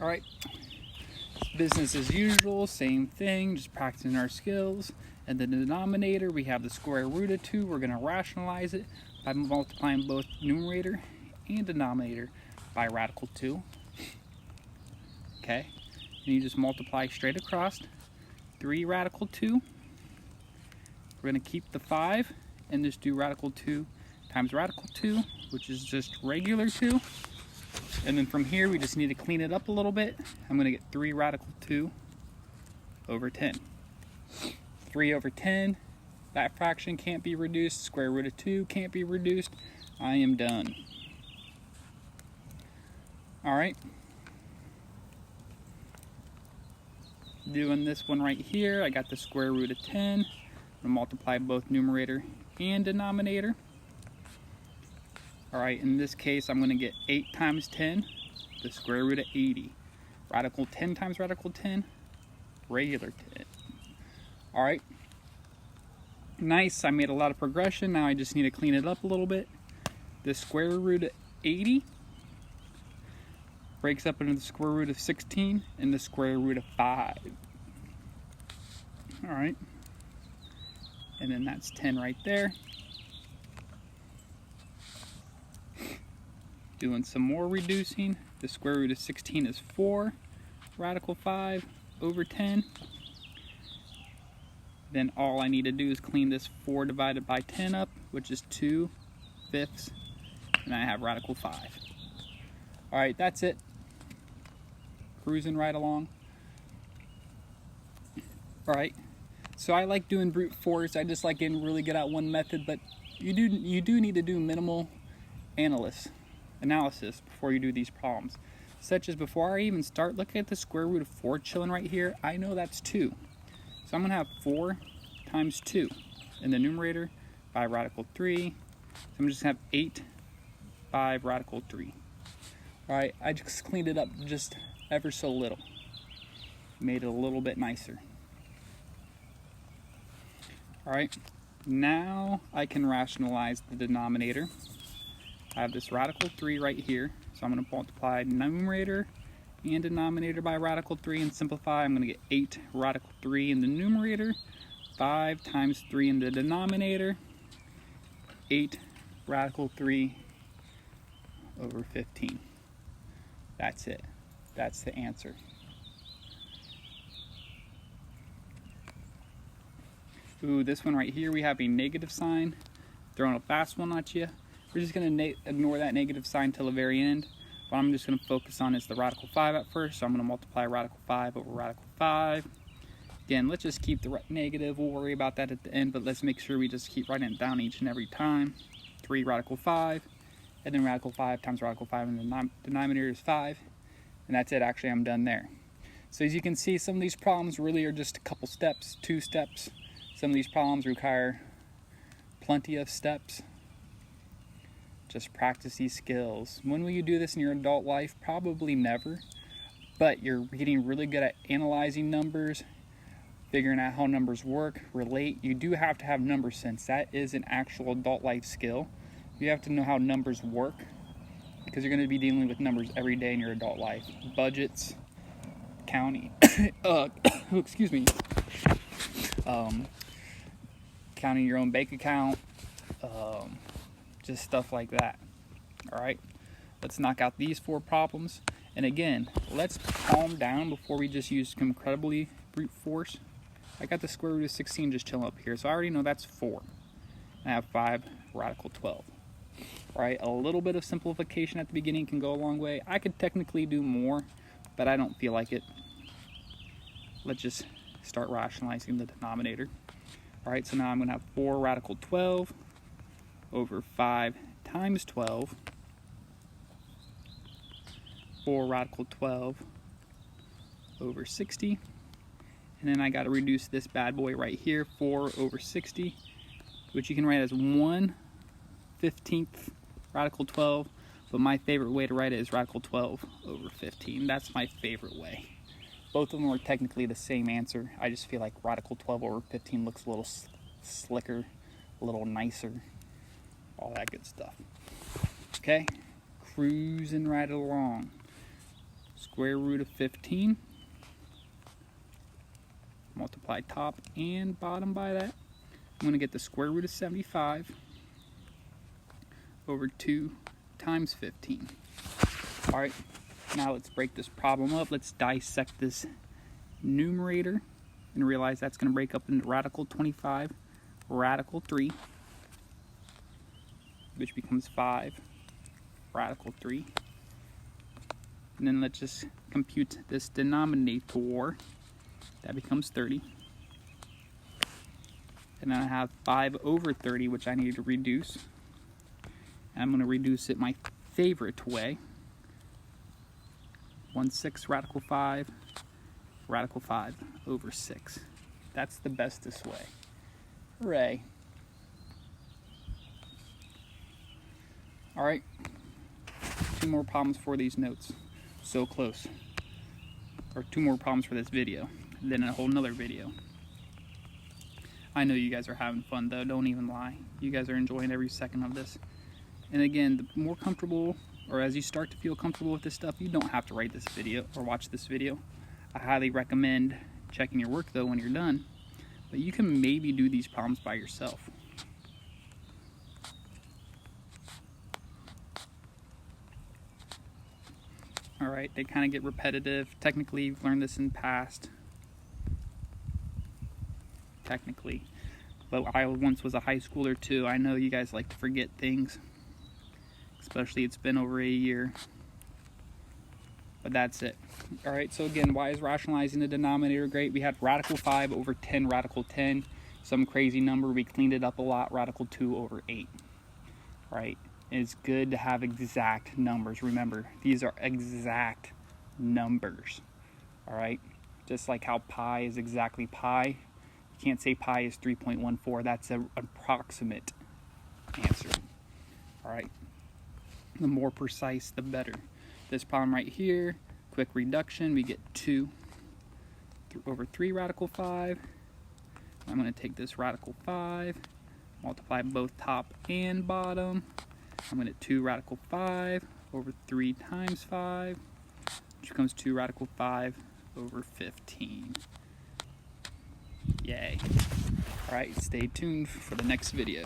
All right, business as usual, same thing, just practicing our skills. And the denominator, we have the square root of 2. We're going to rationalize it by multiplying both numerator and denominator by radical 2. Okay, and you just multiply straight across. 3 radical 2. We're going to keep the 5 and just do radical 2 times radical 2, which is just regular 2. And then from here, we just need to clean it up a little bit. I'm going to get 3 radical 2 over 10. 3 over 10, that fraction can't be reduced. Square root of 2 can't be reduced. I am done. All right. Doing this one right here, I got the square root of 10. I'm going to multiply both numerator and denominator. All right, in this case, I'm going to get 8 times 10, the square root of 80. Radical 10 times radical 10, regular 10. All right, nice. I made a lot of progression. Now I just need to clean it up a little bit. The square root of 80 breaks up into the square root of 16 and the square root of 5. All right, and then that's 10 right there. Doing some more reducing. The square root of 16 is 4. Radical 5 over 10. Then all I need to do is clean this 4 divided by 10 up, which is 2/5. And I have radical 5. All right, that's it. Cruising right along. All right. So I like doing brute force. I just like getting really good at one method, but you do need to do minimal analysis before you do these problems. Such as before I even start, look at the square root of 4 chilling right here. I know that's 2. So I'm going to have 4 times 2 in the numerator by radical 3. So I'm just going to have 8 by radical 3. All right, I just cleaned it up just ever so little. Made it a little bit nicer. All right, now I can rationalize the denominator. I have this radical 3 right here, so I'm going to multiply numerator and denominator by radical 3 and simplify. I'm going to get 8 radical 3 in the numerator, 5 times 3 in the denominator, 8 radical 3 over 15. That's it. That's the answer. Ooh, this one right here, we have a negative sign. Throwing a fast one at you. We're just going to ignore that negative sign till the very end. What I'm just going to focus on is the radical 5 at first. So I'm going to multiply radical 5 over radical 5. Again, let's just keep the negative. We'll worry about that at the end, but let's make sure we just keep writing it down each and every time. 3 radical 5, and then radical 5 times radical 5, and the denominator is 5. And that's it. Actually, I'm done there. So as you can see, some of these problems really are just a couple steps, 2 steps. Some of these problems require plenty of steps. Just practice these skills. When will you do this in your adult life? Probably never. But you're getting really good at analyzing numbers, figuring out how numbers work, relate. You do have to have number sense. That is an actual adult life skill. You have to know how numbers work because you're going to be dealing with numbers every day in your adult life. Budgets, counting, excuse me, counting your own bank account, just stuff like that. All right, let's knock out these 4 problems. And again, let's calm down before we just use incredibly brute force. I got the square root of 16 just chilling up here, so I already know that's 4. I have 5 radical 12. All right, a little bit of simplification at the beginning can go a long way. I could technically do more, but I don't feel like it. Let's just start rationalizing the denominator. All right, so now I'm going to have 4 radical 12 over 5 times 12. 4 radical 12 over 60. And then I got to reduce this bad boy right here, 4 over 60, which you can write as 1/15 radical 12. But my favorite way to write it is radical 12 over 15. That's my favorite way. Both of them are technically the same answer. I just feel like radical 12 over 15 looks a little slicker, a little nicer, all that good stuff. Okay, cruising right along. square root of 15, multiply top and bottom by that. I'm going to get the square root of 75 over 2 times 15. Alright, now let's break this problem up. Let's dissect this numerator and realize that's going to break up into radical 25, radical 3, which becomes 5, radical 3. And then let's just compute this denominator. That becomes 30. And then I have 5 over 30, which I need to reduce. And I'm going to reduce it my favorite way. 1/6 radical 5 over 6. That's the bestest way. Hooray. Alright, 2 more problems for these notes. So close. Or 2 more problems for this video, and then a whole nother video. I know you guys are having fun though, don't even lie. You guys are enjoying every second of this. And again, the more comfortable, or as you start to feel comfortable with this stuff, you don't have to write this video or watch this video. I highly recommend checking your work though when you're done, but you can maybe do these problems by yourself. Alright, they kind of get repetitive. Technically, you've learned this in the past. Technically. But I once was a high schooler too. I know you guys like to forget things. Especially it's been over a year. But that's it. Alright, so again, why is rationalizing the denominator great? We had radical 5 over 10, radical 10. Some crazy number. We cleaned it up a lot. Radical 2 over 8. Alright. It's good to have exact numbers. Remember, these are exact numbers. Alright? Just like how pi is exactly pi. You can't say pi is 3.14. That's an approximate answer. Alright? The more precise, the better. This problem right here, quick reduction, we get 2 over 3 radical 5. I'm going to take this radical 5, multiply both top and bottom. I'm going to 2 radical 5 over 3 times 5, which becomes 2 radical 5 over 15. Yay. Alright, stay tuned for the next video.